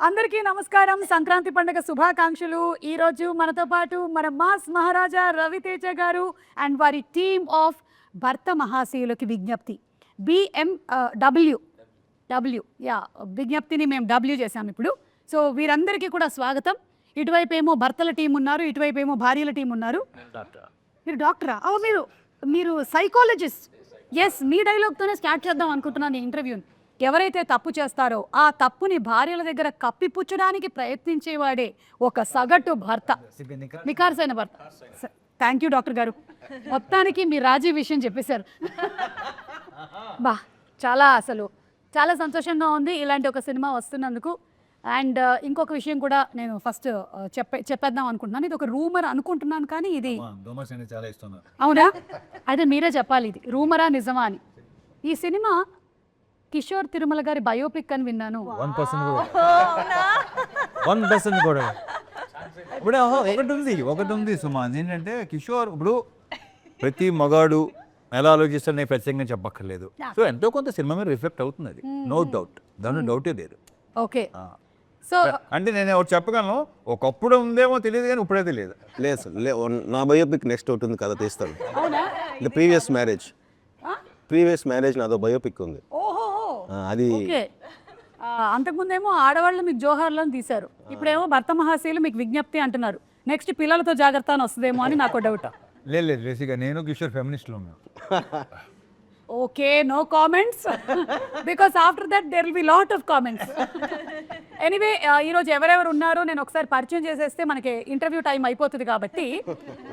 అందరికీ నమస్కారం. సంక్రాంతి పండుగ శుభాకాంక్షలు. ఈ రోజు మనతో పాటు మన మాస్ మహారాజా రవితేజ గారు అండ్ వారి టీమ్ ఆఫ్ భర్త మహాశయులకి విజ్ఞప్తి BMW యా విజ్ఞప్తిని మేము W చేసాం ఇప్పుడు. సో వీరందరికీ కూడా స్వాగతం. ఇటువైపు ఏమో భర్తల టీం ఉన్నారు, ఇటువైపు ఏమో భార్యల టీం ఉన్నారు. మీరు డాక్టరా? మీరు సైకాలజిస్ట్. ఎస్, మీ డైలాగ్తోనే స్టార్ట్ చేద్దాం అనుకుంటున్నాను ఈ ఇంటర్వ్యూని. ఎవరైతే తప్పు చేస్తారో ఆ తప్పుని భార్యల దగ్గర కప్పిపుచ్చడానికి ప్రయత్నించేవాడే ఒక సగటు భర్త, నికార్సైన భర్త. థ్యాంక్ యూ డాక్టర్ గారు, మొత్తానికి మీ రాజీ విషయం చెప్పేశారు. బా చాలా సంతోషంగా ఉంది ఇలాంటి ఒక సినిమా వస్తున్నందుకు. అండ్ ఇంకొక విషయం కూడా నేను ఫస్ట్ చెప్పేద్దాం అనుకుంటున్నాను. ఇది ఒక రూమర్ అనుకుంటున్నాను, కానీ ఇది అవునా? అయితే మీరే చెప్పాలి, ఇది రూమరా నిజమా అని. ఈ సినిమా కిషోర్ తిరుమల గారి బయోపిక్ అని విన్నాను. 1% కూడా ఇప్పుడు ఒకటి ఉంది సుమా. ఏంటంటే కిషోర్ ఇప్పుడు ప్రతి మగాడు ఎలా ఆలోచిస్తాడు నేను ప్రత్యేకంగా చెప్పక్కర్లేదు. సో ఎంతో కొంత సినిమా మీద రిఫ్లెక్ట్ అవుతుంది, అది నో డౌట్, దాని డౌటే లేదు. ఓకే, సో అంటే నేను ఒకటి చెప్పగలను, ఒకప్పుడు ఉందేమో తెలియదు కానీ ఇప్పుడే తెలియదు. లేదు సార్, నా బయోపిక్ నెక్స్ట్ ఒకటి ఉంది కదా, తీస్తాను. ద ప్రీవియస్ మ్యారేజ్ నాదో బయోపిక్ ఉంది. అది అంతకుముందేమో ఆడవాళ్ళు మీకు జోహార్లను తీశారు, ఇప్పుడేమో భర్త మహాశయులు మీకు విజ్ఞప్తి అంటున్నారు. నెక్స్ట్ పిల్లలతో జాగ్రత్త అని వస్తుందేమో అని నాకు డౌట్. లేదు బేసిక్గా నేను కిషోర్ ఫెమినిస్ట్లో ఉన్నాను. Okay, no comments because after that there will be lot of comments. Anyway, ఈరోజు ఎవరెవరు ఉన్నారో నేను ఒకసారి పరిచయం చేసేస్తే మనకి ఇంటర్వ్యూ టైం అయిపోతుంది కాబట్టి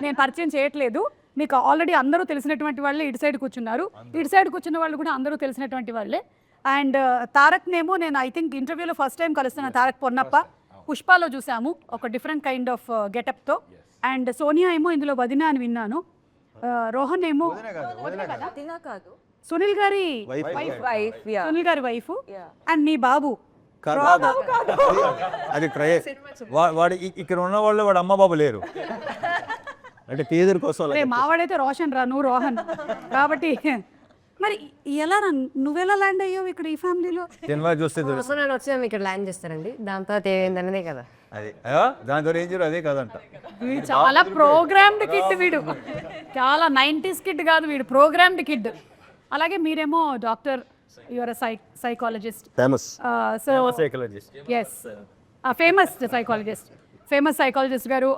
నేను పరిచయం చేయట్లేదు. మీకు ఆల్రెడీ అందరూ తెలిసినటువంటి వాళ్ళే ఇటు సైడ్ కూర్చున్నారు, ఇటు సైడ్ కూర్చున్న వాళ్ళు కూడా అందరూ తెలిసినటువంటి వాళ్ళే. అండ్ తారక్నేమో నేను ఐ థింక్ ఇంటర్వ్యూలో ఫస్ట్ టైం కలుస్తున్నాను. తారక్ పొన్నప్ప పుష్పాలో చూసాము ఒక డిఫరెంట్ కైండ్ ఆఫ్ గెటప్తో. అండ్ సోనియా ఏమో ఇందులో వదిన అని విన్నాను. రోహన్ ఏమో సునీల్ గారి వైఫ్. అండ్ మీ బాబు అది వాడు ఇక్కడ ఉన్న వాళ్ళు వాడు అమ్మ బాబు లేరు అంటే టీజర్ కోసం. మావాడైతే రోషన్ రా, నువ్వు రోహన్ కాబట్టి. మరి ఎలా నువ్వెలా ల్యాండ్ అయ్యావు ఇక్కడ ఈ ఫ్యామిలీలో? సినిమా చూస్తే నేను వచ్చాము ఇక్కడ ల్యాండ్ చేస్తారండి, దాని తర్వాత ఏమైందనేదే కదా. అదే దాంతో ఏం చేయరు, అదే కదంట. వీడు చాలా ప్రోగ్రామ్డ్ కిడ్, వీడు చాలా 90s కిడ్ కాదు, వీడు ప్రోగ్రామ్డ్ కిడ్. అలాగే మీరేమో doctor, your psychologist, famous psychologist. Yes, famous psychologist గారు.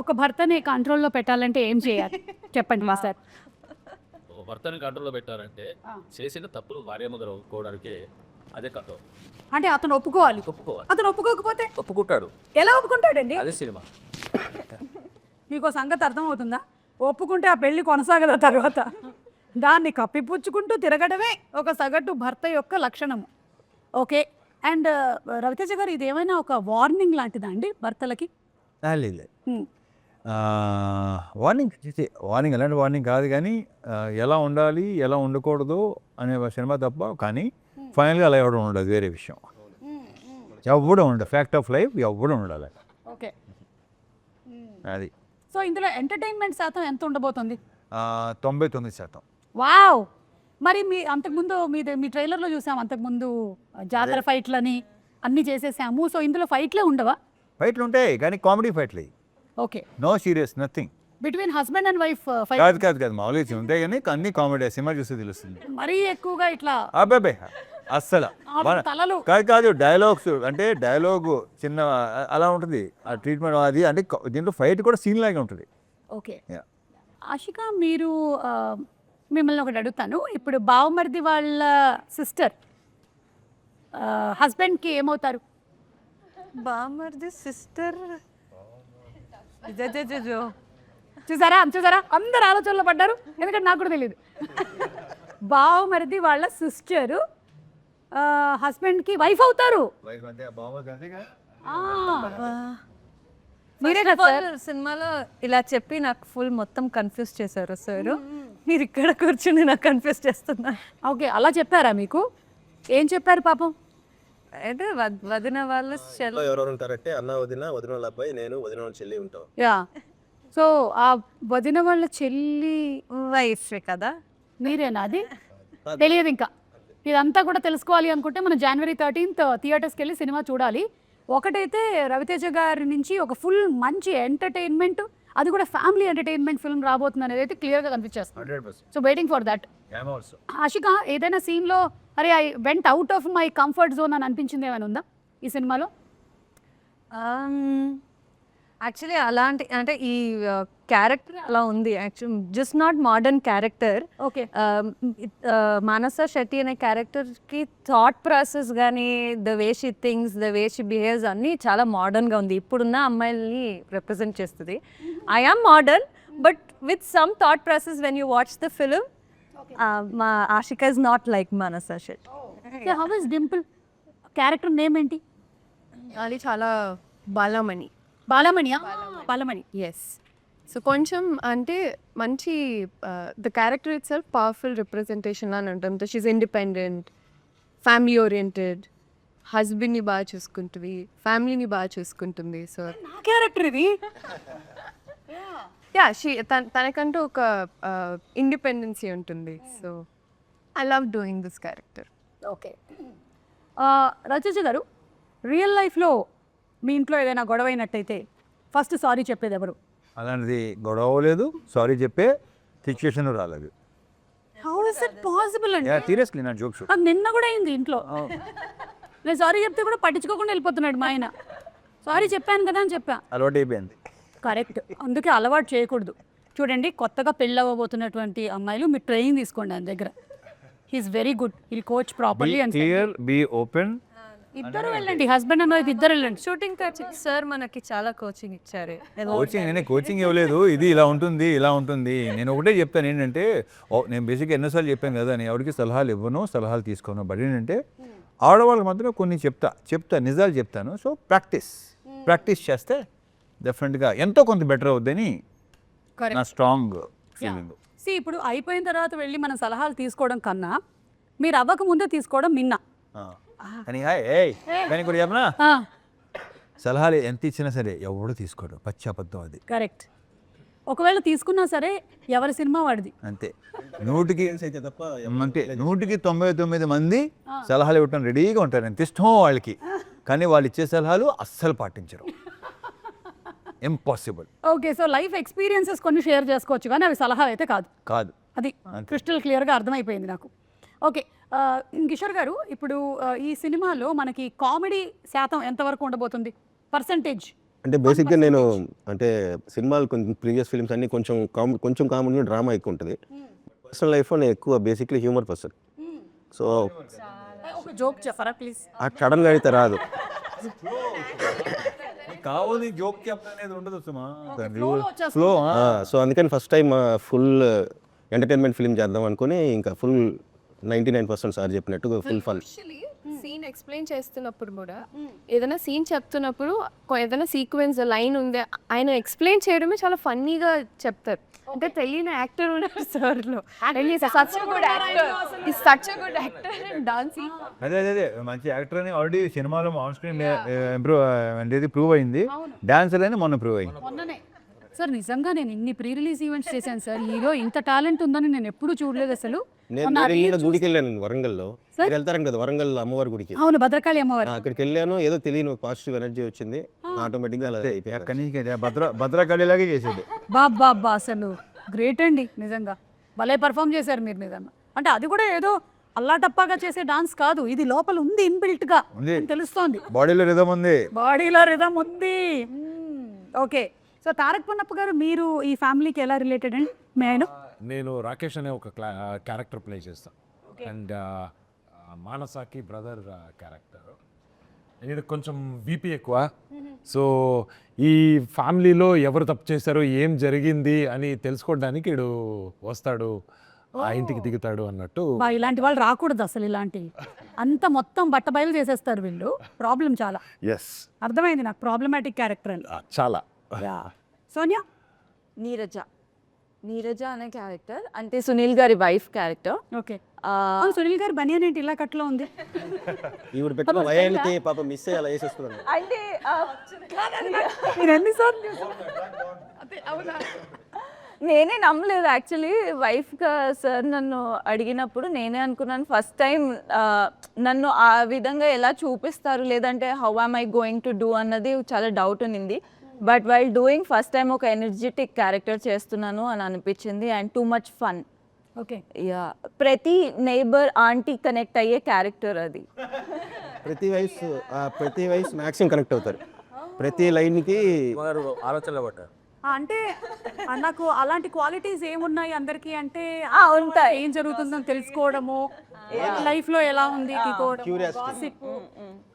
ఒక భర్తని కంట్రోల్లో పెట్టాలంటే ఏం చేయాలి చెప్పండి మా సార్. భర్తని కంట్రోల్లో పెట్టారంటే చేసిన తప్పులు భార్య ముందర ఒప్పుకోవడానికి అదే కథ. అంటే అతను ఒప్పుకోవాలి. అతను ఒప్పుకోకపోతే ఒప్పుకుంటాడు. ఎలా ఒప్పుకుంటాడండి? అదే సినిమా. మీకు సంగతి అర్థమవుతుందా? ఒప్పుకుంటే ఆ పెళ్లి కొనసాగదా తర్వాత? దాన్ని కప్పిపుచ్చుకుంటూ తిరగడమే ఒక సగటు భర్త యొక్క లక్షణము. ఓకే, అండ్ రవితేజ గారు, ఇది ఏమైనా ఒక వార్నింగ్ లాంటిదా అండి భర్తలకి? లేదు, వార్నింగ్ ఎలాంటి వార్నింగ్ కాదు, కానీ ఎలా ఉండాలి ఎలా ఉండకూడదు అనే సినిమా తప్ప. కానీ ఫైనల్గా అలా ఎవడం ఉండదు, వేరే విషయం. ఎవడం ఉండదు, ఫ్యాక్ట్ ఆఫ్ లైఫ్ ఎవడం ఉండాలి. ఓకే, అది. సో ఇందులో ఎంటర్టైన్మెంట్ శాతం ఎంత ఉండబోతుంది? 99%. వావ్. మరి అంతకుముందు మీ ట్రైలర్లో చూసాము, అంతకుముందు జాతర ఫైట్లని అన్నీ చేసేసాము. సో ఇందులో ఫైట్లే ఉండవా? ఫైట్లు ఉంటాయి కానీ కామెడీ ఫైట్లు. Okay, no serious, nothing. Between husband and wife fight కాదు మామూలుగా ఉంటాయి కానీ అన్ని కామెడీ. సినిమా చూస్తే తెలుస్తుంది. మరీ ఎక్కువగా ఇట్లా అబ్బాయి అస్సలు తలలు కాదు. డైలాగ్స్ అంటే డైలాగ్ చిన్న అలా ఉంటుంది, ఆ ట్రీట్మెంట్ అది. అంటే దీంట్లో ఫైట్ కూడా సీన్ లాగా ఉంటుంది. ఓకే, ఆషిక, మీరు మిమ్మల్ని ఒకటి అడుగుతాను. ఇప్పుడు బావమరిది వాళ్ళ సిస్టర్ హస్బెండ్కి ఏమవుతారు? బామర్ది సిస్టర్ చూసారా అందరు ఆలోచనలో పడ్డారు, ఎందుకంటే నాకు కూడా తెలియదు. బావమరిది వాళ్ళ సిస్టర్ హస్బెండ్కి వైఫ్ అవుతారు. మీరే కదా సార్ సినిమాలో ఇలా చెప్పి నాకు ఫుల్ మొత్తం కన్ఫ్యూజ్ చేశారు సార్. మీరు ఇక్కడ కూర్చుని నాకు కన్ఫ్యూజ్ చేస్తున్నా. ఓకే, అలా చెప్పారా మీకు? ఏం చెప్పారు పాపం? అయితే వదిన వాళ్ళ ఎవరెవరు ఉంటారంటే అన్న వదిన వాళ్ళ అబ్బాయి, నేను వదిన వాళ్ళ చెల్లి ఉంటాం. యా, సో ఆ వదిన వాళ్ళ చెల్లి వైఫ్ కదా మీరేనా? అది తెలియదు ఇంకా. ఇదంతా కూడా తెలుసుకోవాలి అనుకుంటే మనం January 13th థియేటర్స్కి వెళ్ళి సినిమా చూడాలి. ఒకటైతే రవితేజ గారి నుంచి ఒక ఫుల్ మంచి ఎంటర్టైన్మెంట్, అది కూడా ఫ్యామిలీ ఎంటర్టైన్మెంట్ ఫిల్మ్ రాబోతుంది అనేది అయితే క్లియర్గా కనిపించేస్తుంది. 100%. So waiting for that. I'm also. Ashika, ఏదైనా సీన్లో అరే I went out of my comfort zone అని అనిపించింది ఏమైనా ఉందా ఈ సినిమాలో? యాక్చువల్లీ అలాంటి అంటే ఈ క్యారెక్టర్ అలా ఉంది. Actual just not modern character. Okay. Manasa Shetty అనే క్యారెక్టర్కి థాట్ ప్రాసెస్ కానీ, the way she thinks, the way she behaves అన్నీ చాలా మోడర్న్గా ఉంది. ఇప్పుడున్న అమ్మాయిల్ని రిప్రజెంట్ చేస్తుంది. I am modern but with some thought process when you watch the film. మా Ashika is not like Manasa Shetty. How is Dimple character name ఏంటి? అది చాలా బాలమణి. బాలమణియా? బాలమణి. ఎస్. సో కొంచెం అంటే మంచి the character it self powerful representation అని ఉంటుంది. షీఈ్ ఇండిపెండెంట్, ఫ్యామిలీ ఓరియంటెడ్, హస్బెండ్ని బాగా చూసుకుంటుంది, ఫ్యామిలీని బాగా చూసుకుంటుంది. సో నా క్యారెక్టర్ ఇది. యా, తనకంటూ ఒక ఇండిపెండెన్సీ ఉంటుంది. So I love doing this character. Okay. రచయిత గారు, రియల్ లైఫ్లో మీ ఇంట్లో ఏదైనా గొడవ అయినట్టయితే ఫస్ట్ సారీ చెప్పేది ఎవరు? అలాంటిది గొడవ లేదు, సారీ చెప్పే సిచ్యుయేషన్ రాలేదు. హౌ ఇస్ ఇట్ పాసిబుల్ అండి? సీరియస్లీ నా జోక్స్. నాకు నిన్న కూడా అయింది ఇంట్లో. నేను సారీ చెప్తే కూడా పట్టించుకోకుండా వెళ్ళిపోతున్నాడు మా ఆయన. సారీ చెప్పాను కదా అని చెప్పా. అలవాటు అయిపోయింది. కరెక్ట్, అందుకే అలవాటు చేయకూడదు. చూడండి, కొత్తగా పెళ్ళి అవ్వబోతున్నటువంటి అమ్మాయిలు మీరు ట్రైనింగ్ తీసుకోండి ఆయన దగ్గర. He's very good, he'll coach properly. And clear, be open. ఇద్దరు వెళ్ళండి, హస్బెండ్ అండ్ వైఫ్ ఇద్దరు వెళ్ళండి. షూటింగ్ సార్ మనకి చాలా కోచింగ్ ఇచ్చారు. కోచింగ్ నేనే కోచింగ్ ఇవ్వలేదు. ఇది ఇలా ఉంటుంది, ఇలా ఉంటుంది. నేను ఒకటే చెప్తాను ఏంటంటే, నేను బేసిక్గా ఎన్నోసార్లు చెప్పాను కదా, నేను ఎవరికి సలహాలు ఇవ్వను, సలహాలు తీసుకోను. బట్ ఏంటంటే ఆడవాళ్ళకి మాత్రం కొన్ని చెప్తా నిజాలు చెప్తాను. సో ప్రాక్టీస్ చేస్తే డెఫినెట్గా ఎంతో కొంత బెటర్ అవుద్దని నా స్ట్రాంగ్ ఫీలింగ్. ఇప్పుడు అయిపోయిన తర్వాత వెళ్ళి మనం సలహాలు తీసుకోవడం కన్నా మీరు అవ్వక ముందే తీసుకోవడం మిన్నా. కానీ కానీ కూడా చెప్పనా, సలహాలు ఎంత ఇచ్చినా సరే ఎవడు తీసుకోడు, పచ్చి అబద్ధం అది. కరెక్ట్. ఒకవేళ తీసుకున్నా సరే ఎవరి సినిమా వాడిది. అంతే. 100కి 99 మంది సలహాలు ఇవ్వటం రెడీగా ఉంటారు, ఎంత ఇష్టం వాళ్ళకి. కానీ వాళ్ళు ఇచ్చే సలహాలు అస్సలు పాటించరు. Impossible. Okay. So life experiences కొన్ని షేర్ చేసుకోవచ్చు కానీ అవి సలహా అయితే కాదు. అది క్రిస్టల్ క్లియర్గా అర్థమైపోయింది నాకు. ఓకే. కిషోర్ గారు, ఇప్పుడు ఈ సినిమాలో మనకి కామెడీ శాతం ఎంతవరకు ఉండబోతుంది, పర్సంటేజ్? అంటే బేసిక్గా నేను అంటే సినిమాలు కొంచెం ప్రీవియస్ ఫిల్మ్స్ అన్ని కొంచెం కామెడీ, డ్రామా ఎక్కువ ఉంటుంది. పర్సనల్ లైఫ్లో నేను ఎక్కువ బేసిక్లీ హ్యూమర్ పర్సన్. సో ఒక జోక్ చెప్పరా ప్లీజ్? సడన్గా అయితే రాదు. కావాలి జోక్ చెప్పనేది ఉండదు సుమా. ఫ్లో. సో అందుకని first time full entertainment film చేద్దాం అనుకుని ఇంకా ఫుల్ 99% సార్ చెప్పినట్టు full fun. Actually scene explain చేస్తున్నప్పుడు కూడా ఏదైనా సీన్ చెప్తున్నప్పుడు ఏదైనా సీక్వెన్స్ లైన్ ఉంది, ఆయన ఎక్స్ప్లెయిన్ చేయడమే చాలా ఫన్నీగా చెప్తారు. అంటే తెలియని యాక్టర్ ఉన్నారు సార్లో. Such good actor dancing. అదే మంచి యాక్టర్ అని ఆల్రెడీ సినిమాలో ఆన్ స్క్రీన్ అంటే ప్రూవ్ అయింది. డాన్సర్ అని మొన్న ప్రూవ్ అయింది. మొన్ననే సార్. నిజంగా నేను ఇన్ని ప్రీ రిలీజ్ ఈవెంట్స్ చేశాను సార్, హీరో ఇంత టాలెంట్ ఉందని నేను ఎప్పుడూ చూడలేదు అసలు. నేను గుడికి వెళ్ళాను వరంగల్లో. మీరు వెళ్తారంట కదా వరంగల్ అమ్మవారి గుడికి. అవును, భద్రకాళి అమ్మవారు. అక్కడికి వెళ్ళాను, ఏదో తెలియని పాజిటివ్ ఎనర్జీ వచ్చింది, ఆటోమేటిక్గా అలా అక్కడి నుంచి భద్రకాళిలాగే చేసేది. బాబా అసలు గ్రేట్ అండి, నిజంగా భలే పర్ఫామ్ చేశారు మీరు నిజంగా. అంటే అది కూడా ఏదో అల్లాటప్పాగా చేసే డాన్స్ కాదు, ఇది లోపల ఉంది, ఇన్బిల్ట్ గా తెలుస్తోంది. బాడీలో రిథమ్ ఉంది. ఓకే. సో తారక్ పన్నప్ప గారు, మీరు ఈ ఫ్యామిలీకి ఎలా రిలేటెడ్ అండి? నేను రాకేష్ అనే ఒక క్యారెక్టర్ ప్లే చేస్తాను. అండ్ మానసాకి బ్రదర్ క్యారెక్టర్. ఇది కొంచెం బీపీ ఎక్కువ. సో ఈ ఫ్యామిలీలో ఎవరు తప్పు చేశారో, ఏం జరిగింది అని తెలుసుకోవడానికి వీడు వస్తాడు, ఆ ఇంటికి దిగుతాడు అన్నట్టు. ఇలాంటి వాళ్ళు రాకూడదు అసలు. ఇలాంటివి అంత మొత్తం బట్టబయలు చేసేస్తారు వీళ్ళు. ప్రాబ్లం చాలా. ఎస్, అర్థమైంది నాకు, ప్రాబ్లమాటిక్ క్యారెక్టర్ అని. చాలా. సోనియా? నీరజ అనే క్యారెక్టర్ అంటే సునీల్ గారి వైఫ్ క్యారెక్టర్. ఓకే. సునీల్ గారి బనియన్ ఏంటి ఇలా కట్లో ఉంది? ఈవిడ పెట్టిన వయానికి పాప మిస్ అయ్యి అలా వేసేస్తున్నాను. అంటే నేనే నమ్మలేదు యాక్చువల్లీ వైఫ్గా సార్ నన్ను అడిగినప్పుడు నేనే అనుకున్నాను ఫస్ట్ టైం నన్ను ఆ విధంగా ఎలా చూపిస్తారు లేదంటే how am I going to do అన్నది చాలా డౌట్ ఉన్నింది. But while doing first time ఒక ఎనర్జెటిక్ క్యారెక్టర్ చేస్తున్నాను అని అనిపించింది and too much fun. Okay, yeah, ప్రతి నైబర్ ఆంటీ కనెక్ట్ అయ్యే క్యారెక్టర్ అది. ప్రతి వయసు మ్యాక్సిమం కనెక్ట్ అవుతారు. ప్రతి లైన్కి ఆలోచనలో పడ్డారు. అంటే నాకు అలాంటి క్వాలిటీస్ ఏమున్నాయి అందరికి అంటే ఉంటాయి. ఏం జరుగుతుందని తెలుసుకోవడము, లైఫ్ లో ఎలా ఉంది gossip.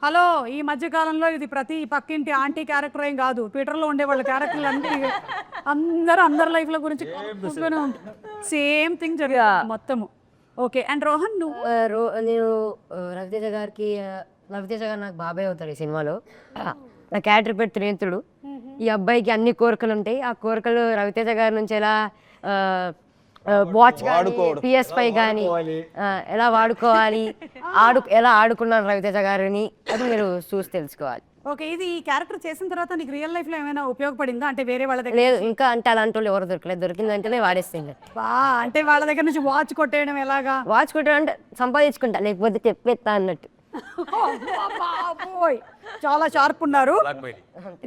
హలో, ఈ మధ్య కాలంలో ఇది ప్రతి పక్కింటి ఆంటీ క్యారెక్టర్ ఏం కాదు, ట్విట్టర్ లో ఉండే వాళ్ళ క్యారెక్టర్లు అన్ని అందరి లైఫ్ లో గురించి సేమ్ థింగ్ జరుగుతుంది మొత్తము. ఓకే, అండ్ రోహన్ నువ్వు? నేను రవితేజ గారు నాకు బాబాయ్ అవుతాడు ఈ సినిమాలో. నా క్యారెక్టర్ పేరు త్రినేత్రుడు. ఈ అబ్బాయికి అన్ని కోరికలు ఉంటాయి. ఆ కోరికలు రవితేజ గారి నుంచి ఎలా వాచ్ కానీ PS5 కానీ ఎలా వాడుకోవాలి, ఎలా ఆడుకున్నాను రవితేజ గారిని, అది మీరు చూసి తెలుసుకోవాలి. ఓకే, ఇది ఈ క్యారెక్టర్ చేసిన తర్వాత నీకు రియల్ లైఫ్ లో ఏమైనా ఉపయోగపడిందా? అంటే వేరే వాళ్ళ దగ్గర లేదు, ఇంకా అంటే అలాంటి వాళ్ళు ఎవరు దొరకలేదు. దొరికిందంటేనే వాడేస్తుంది. అంటే వాళ్ళ దగ్గర నుంచి వాచ్ కొట్టేయడం ఎలాగా? వాచ్ కొట్టాడంటే సంపాదించుకుంటా, లేకపోతే చెప్పేస్తా అన్నట్టు. చాలా షార్ప్ ఉన్నారు.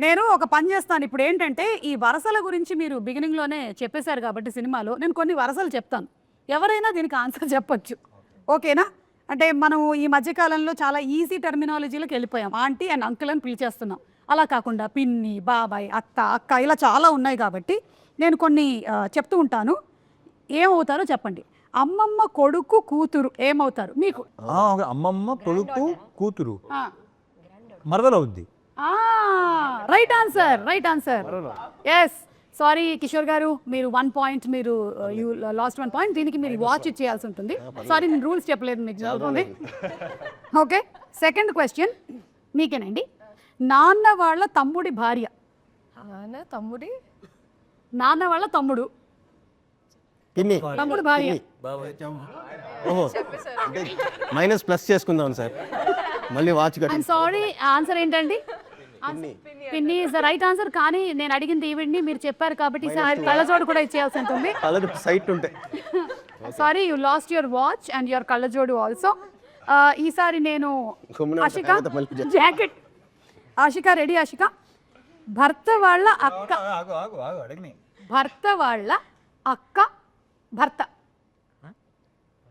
నేను ఒక పని చేస్తాను ఇప్పుడు. ఏంటంటే ఈ వరసల గురించి మీరు బిగినింగ్ లోనే చెప్పేశారు కాబట్టి సినిమాలో నేను కొన్ని వరసలు చెప్తాను, ఎవరైనా దీనికి ఆన్సర్ చెప్పొచ్చు. ఓకేనా? అంటే మనం ఈ మధ్యకాలంలో చాలా ఈజీ టెర్మినాలజీలోకి వెళ్ళిపోయాం. ఆంటీ అండ్ అంకుల్ అని పిలిచేస్తున్నాం. అలా కాకుండా పిన్ని, బాబాయ్, అక్క ఇలా చాలా ఉన్నాయి కాబట్టి నేను కొన్ని చెప్తూ ఉంటాను. ఏమవుతారో చెప్పండి. అమ్మమ్మ కొడుకు కూతురు ఏమవుతారు మీకు? అమ్మమ్మ కొడుకు కూతురు మరదలు అవుద్ది. Right answer. Yes, sorry Kishore గారు, మీరు 1 పాయింట్, మీరు యూ లాస్ట్ 1 పాయింట్. దీనికి మీరు వాచ్ ఇచ్చేయాల్సి ఉంటుంది. సారీ, నేను రూల్స్ చెప్పలేదు మీకు. చదువుకోండి. ఓకే, సెకండ్ క్వశ్చన్ మీకేనండి. నాన్న వాళ్ళ తమ్ముడి భార్య. నాన్న వాళ్ళ తమ్ముడు భార్య. ఓహో, మైనస్ ప్లస్ చేసుకుందాం సార్, మళ్ళీ వాచ్ ఐఎమ్ సారీ, ఆన్సర్ ఏంటండి? పిన్ని ఇస్ ద రైట్ ఆన్సర్. కానీ నేను అడిగింది ఈవిడ్ని, మీరు చెప్పారు కాబట్టి కళ్ళజోడు కూడా ఇచ్చేయాల్సి ఉంటుంది. సైట్ ఉంటాయి. Sorry, you lost your watch and your కళ్ళజోడు ఆల్సో. ఈసారి నేను ఆశిక జాకెట్. ఆశిక రెడీ? ఆశిక, భర్త వాళ్ళ అక్క. భర్త వాళ్ళ అక్క.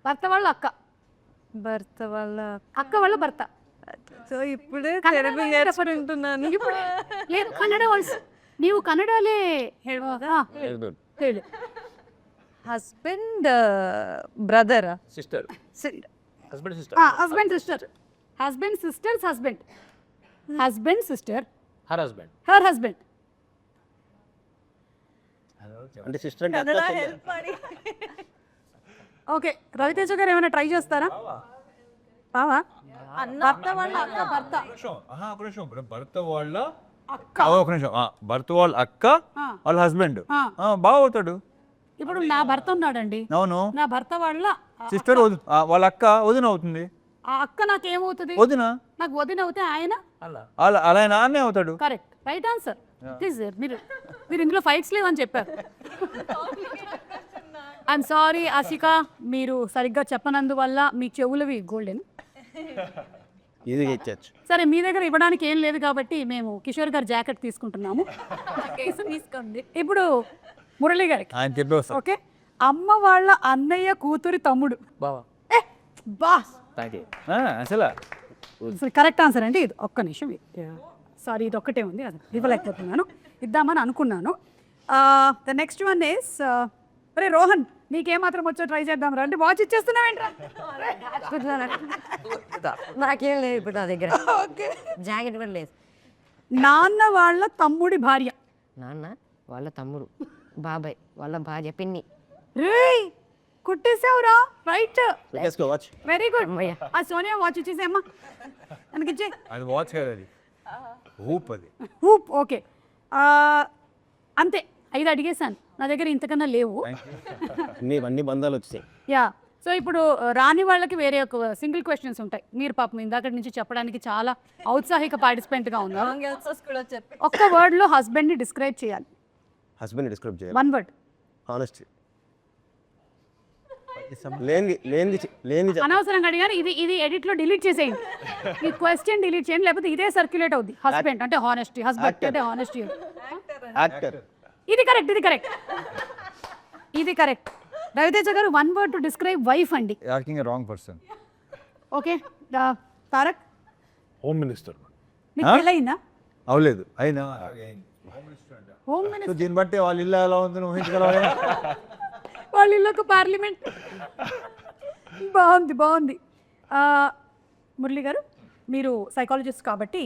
భర్త వాళ్ళ అక్క. భర్త వాళ్ళ అక్క వాళ్ళ భర్త. సో ఇప్పుడే తెలుగు నేర్చుకుంటున్నాను. లేదు, కన్నడ వాయిస్. ನೀವು ಕನ್ನಡಲ್ಲೇ ಹೇಳುವಾಗ ಹೇಳಿ. Husband brother sister, husband sister, husband sister. Husband sister's husband. Husband sister, her husband. Her husband. అంటే సిస్టర్ అంటే ఓకే, రవితేజ గారు ఏమైనా ట్రై చేస్తారా? బావా, భర్త వాళ్ళ అక్క. భర్త భర్త వాళ్ళ అక్క. ఒక నిమిషం. భర్త వాళ్ళ అక్క వాళ్ళ హస్బెండ్ బాగా అవుతాడు. ఇప్పుడు నా భర్త ఉన్నాడండి. అవును, నా భర్త వాళ్ళ సిస్టర్ వాళ్ళ అక్క వదిన అవుతుంది. ఆ అక్క నాకేమవుతుంది? వదిన. నాకు వదిన అవుతే ఆయన అలా నాన్నే అవుతాడు. Correct, right answer. మీరు ఇందులో ఫైట్స్ లేవని చెప్పారు. ఐఎమ్ సారీ ఆశిక, మీరు సరిగ్గా చెప్పనందువల్ల మీ చెవులవి గోల్డెన్. ఈజీగా ఇచ్చేచ్చు. సరే, మీ దగ్గర ఇవ్వడానికి ఏం లేదు కాబట్టి మేము కిషోర్ గారు జాకెట్ తీసుకుంటున్నాము. తీసుకోండి. ఇప్పుడు మురళి గారికి ఆయన చెప్పేస్తా. ఓకే, అమ్మ వాళ్ళ అన్నయ్య కూతురి తమ్ముడు. బా, అసలు కరెక్ట్ ఆన్సర్ అండి ఇది. ఒక్క నిమిషం, సారీ, ఇది ఒక్కటే ఉంది, అది ఇవ్వలేకపోతున్నాను. ఇద్దామని అనుకున్నాను. ద నెక్స్ట్ వన్ ఇస్, అరే రోహన్, నీకేమాత్రం వచ్చో ట్రై చేద్దాం రా. అంటే వాచ్ ఇచ్చేస్తున్నావేంట్రా? నాకేం లేదు ఇప్పుడు నా దగ్గర. జాకెట్ కూడా లేదు. నాన్న వాళ్ళ తమ్ముడి భార్య. నాన్న వాళ్ళ తమ్ముడు బాబాయ్ వాళ్ళ భార్య పిన్ని. రేయ్, కుట్టేసావురా. Right, watch. Very good. ఆ సోనియా వాచ్ ఇచ్చేసేమ్మా, మనకిచ్చే. అది వాచ్ కదా, అది హూప్. అది హూప్. ఓకే, అంతే. 5 అడిగేశాను, నా దగ్గర ఇంతకన్నా లేవు. అన్ని బంధాలు వచ్చాయి. యా, సో ఇప్పుడు రాని వాళ్ళకి వేరే ఒక సింగిల్ క్వశ్చన్స్ ఉంటాయి. మీరు పాపం ఇందాక నుంచి చెప్పడానికి చాలా ఔత్సాహిక పార్టిసిపెంట్గా ఉన్నారు. ఒక్క వర్డ్లో హస్బెండ్ని డిస్క్రైబ్ చేయాలి. హస్బెండ్ డిస్క్రైబ్ చేయాలి. 1 word. హానెస్టీ లేని అనవసరంగా అడిగారు. ఇది ఎడిట్ లో డిలీట్ చేసేయండి. ఈ క్వశ్చన్ డిలీట్ చేయండి, లేకపోతే ఇదే సర్క్యులేట్ అవుద్ది. హస్బెండ్ అంటే హానెస్టీ, హస్బెండ్ అంటే హానెస్టీ. యాక్టర్. ఇది కరెక్ట్. రవితేజ గారు, 1 word టు డిస్క్రైబ్ వైఫ్ అండి. Acting a wrong person. Okay Tarak, home minister. నీకు పెళ్ళయిందా? అవలేదు అయినా హోమ్ సో మినిస్టర్ దీన్ని బట్టి వాళ్ళ ఇల్లు ఎలా ఉందని ఊహించగలవా? వాళ్ళ ఇల్లు ఒక పార్లమెంట్. బాగుంది. మురళి గారు, మీరు సైకాలజిస్ట్ కాబట్టి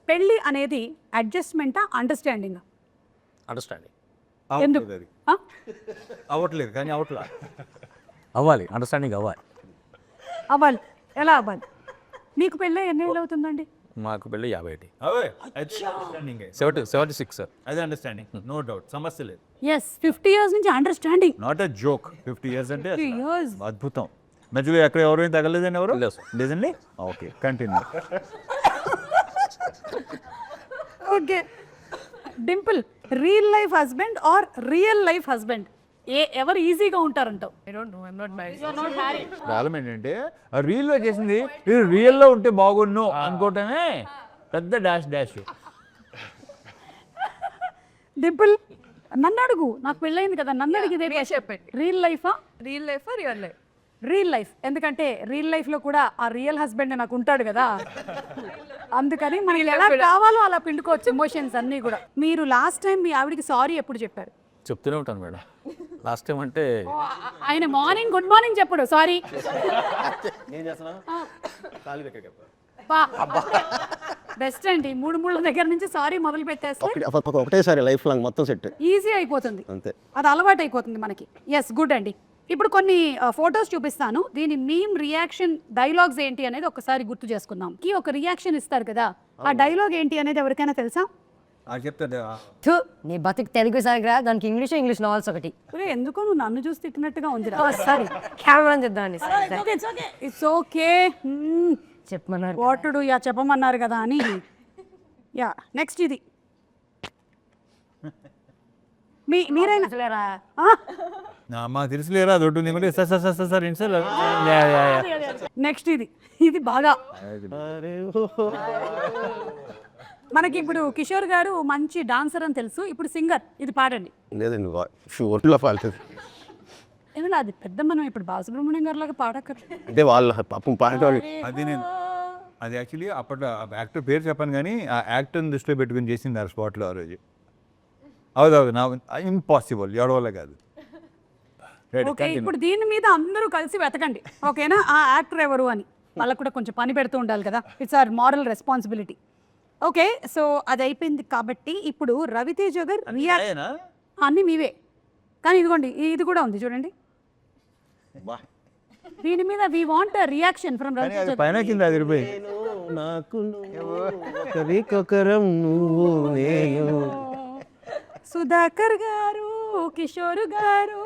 పెళ్ళి అనేది అడ్జస్ట్మెంటా, అండర్స్టాండింగ్? అండర్స్టాండింగ్ ఎందుకు? అవ్వట్లేదు కానీ అవట్లా. అవ్వాలి, అండర్స్టాండింగ్ అవ్వాలి. అవ్వాలి. ఎలా అవ్వాలి? మీకు పెళ్ళి ఎన్ని ఏళ్ళు అవుతుందండి? మాకు పెళ్ళి 51. అవే అండర్స్టాండింగ్ 76 సార్. అదే అండర్స్టాండింగ్, నో డౌట్, సమస్య లేదు. ఎస్, 50 years నుంచి understanding. Not a joke. 50 years అంటే 50 years. అద్భుతం. మధ్యలో ఎక్కడ ఎవరైనా తగలేదని ఎవరు లేదు సార్. లేదండి. Okay, continue. Okay Dimple, real life husband or real life husband, ఎవరు ఈజీగా ఉంటారంటావు? ప్రాబ్లం ఏంటంటే ఆ రీల్లో చేసింది ఇది రియల్లో ఉంటే బాగున్ను అనుకోవటమే పెద్ద డాష్. డింపుల్, నన్ను అడుగు, నాకు పెళ్ళయింది కదా, నన్ను అడిగితే చెప్పండి. రియల్ లైఫా? Real life real life? Real life. ఎందుకంటే రియల్ లైఫ్ లో కూడా ఆ రియల్ హస్బెండ్ నాకు ఉంటాడు కదా, అందుకని మనకి ఎలా కావాలో అలా పిండుకోవచ్చు ఎమోషన్స్ అన్నీ కూడా. మీరు లాస్ట్ టైం మీ ఆవిడికి సారీ ఎప్పుడు చెప్పారు? చెప్తూనే ఉంటాను మేడం. లాస్ట్ టైం అంటే ఆయన మార్నింగ్ గుడ్ మార్నింగ్ చెప్పడు, సారీ. బెస్ట్ అండి, 3 దగ్గర నుంచి సారీ మొదలు పెట్టేస్తే ఒకటేసారి లైఫ్ లాంగ్ మొత్తం సెట్ ఈజీ అయిపోతుంది. అంతే. అది అలవాటు అయిపోతుంది మనకి. ఎస్, గుడ్ అండి. ఇప్పుడు కొన్ని ఫొటోస్ చూపిస్తాను, దీని మీమ్ రియాక్షన్ డైలాగ్స్ ఏంటి అనేది ఒకసారి గుర్తు చేసుకుందాం. ఒక రియాక్షన్ ఇస్తారు కదా, ఆ డైలాగ్ ఏంటి అనేది ఎవరికైనా తెలుసా? చెప్తాడు. థు, నీ బతుకు తెలుగు సాగరా, దానికి ఇంగ్లీష్ నావెల్స్ ఒకటి. ఎందుకో నువ్వు నన్ను చూసి తిట్టినట్టుగా ఉంది. సారీ, కెమెరా చెప్దామండి. ఇట్స్ ఓకే, చెప్పమన్నారు. వాటుడు యా చెప్పమన్నారు కదా అని. యా నెక్స్ట్ ఇది మీరైనా మాకు తెలుసులేరా దొడ్డు నీకు సార్ ఏంటి సార్. నెక్స్ట్ ఇది బాగా మనకి ఇప్పుడు కిషోర్ గారు మంచి డాన్సర్ అని తెలుసు, ఇప్పుడు సింగర్. ఇది పాడండి. లేదండి, ఒంట్లో పాడుతుంది. ఏమన్నా అది పెద్ద, మనం ఇప్పుడు బాలసుబ్రహ్మణ్యం గారి లాగా పాడక్కర్లేదు. అంటే వాళ్ళ పాపం పాడేవాళ్ళు. అది యాక్చువల్లీ అప్పట్లో యాక్టర్ పేరు చెప్పాను కానీ ఆ యాక్టర్ని దృష్టిలో పెట్టుకుని చేసింది ఆ స్పాట్లో ఆ రోజు. అవుదవుదు, నా ఇంపాసిబుల్, ఎవడవల్ల కాదు. ఓకే, ఇప్పుడు దీని మీద అందరూ కలిసి వెతకండి, ఓకేనా? ఆ యాక్టర్ ఎవరు అని వాళ్ళకు కూడా కొంచెం పని పెడుతూ ఉండాలి కదా, it's our moral responsibility. Okay, so అది అయిపోయింది కాబట్టి ఇప్పుడు రవితేజ గారు రియాక్ట్ అన్నీ మీవే, కానీ ఇదిగోండి ఇది కూడా ఉంది చూడండి. దీని మీద we want reaction from Ravi Teja. పైన కింద 10 రూపాయలు. సుధాకర్ గారు, కిషోర్ గారు,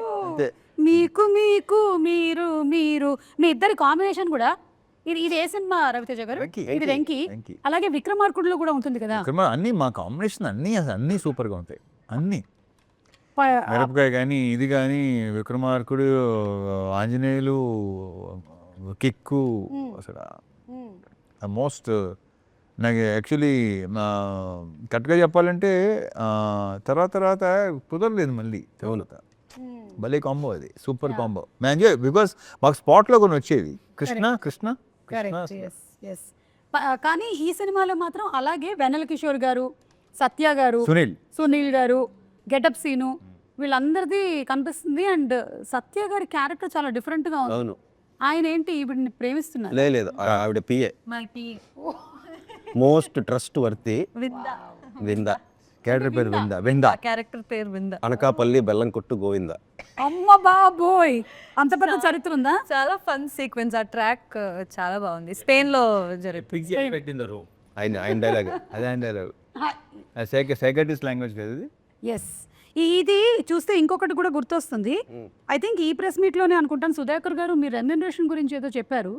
మీకు మీరు మీరు మీ ఇద్దరి కాంబినేషన్ కూడా. ఇది ఏ సినిమా రవితేజ గారు? ఇది వెంకీ. అలాగే విక్రమార్కుడులో కూడా ఉంటుంది కదా. అన్ని మా కాంబినేషన్ అన్నీ సూపర్గా ఉంటాయి. అన్నీ మిరపకాయ కానీ ఇది కానీ విక్రమార్కుడు, ఆంజనేయులు, కిక్కు, అసలు మోస్ట్ నాకు యాక్చువల్లీ కరెక్ట్గా చెప్పాలంటే తర్వాత కుదరలేదు మళ్ళీ. భలే కాంబో, అది సూపర్ కాంబో. మేము ఎంజాయ్ బికాస్ మాకు స్పాట్లో కొన్ని వచ్చేవి. కృష్ణ కానీ ఈ సినిమాలో మాత్రం అలాగే వెన్నెల కిషోర్ గారు, సత్య గారు, సునీల్ గారు, గెటప్ సీను, వీళ్ళందరిది కనిపిస్తుంది. అండ్ సత్య గారి క్యారెక్టర్ చాలా డిఫరెంట్గా ఉంది. ఆయన ఏంటి ఈవిడిని ప్రేమిస్తున్నారు? లేదు, ఆవిడ పిఏ, మోస్ట్ ట్రస్ట్ వర్తి విందా. క్యారెక్టర్ పేరు విందా. క్యారెక్టర్ పేరు విందా. అనకాపల్లి బెల్లం కొట్టు గోవిందా. అమ్మ బాబోయ్, అంత పెద్ద చరిత్ర ఉందా? చాలా ఫన్ సీక్వెన్స్. ఆ ట్రాక్ చాలా బాగుంది. స్పెయిన్ లో జరిగింది. ఆయన డైలాగ్ అదే ఆయన డైలాగ్, సైకాట్రిస్ట్ లాంగ్వేజ్ కదా ఇది. ఎస్, ఇది చూస్తే ఇంకొకటి కూడా గుర్తొస్తుంది. ఐ థింక్ ఈ ప్రెస్ మీట్లోనే అనుకుంటాను, సుధాకర్ గారు మీరు రెమ్యునరేషన్ గురించి ఏదో చెప్పారు.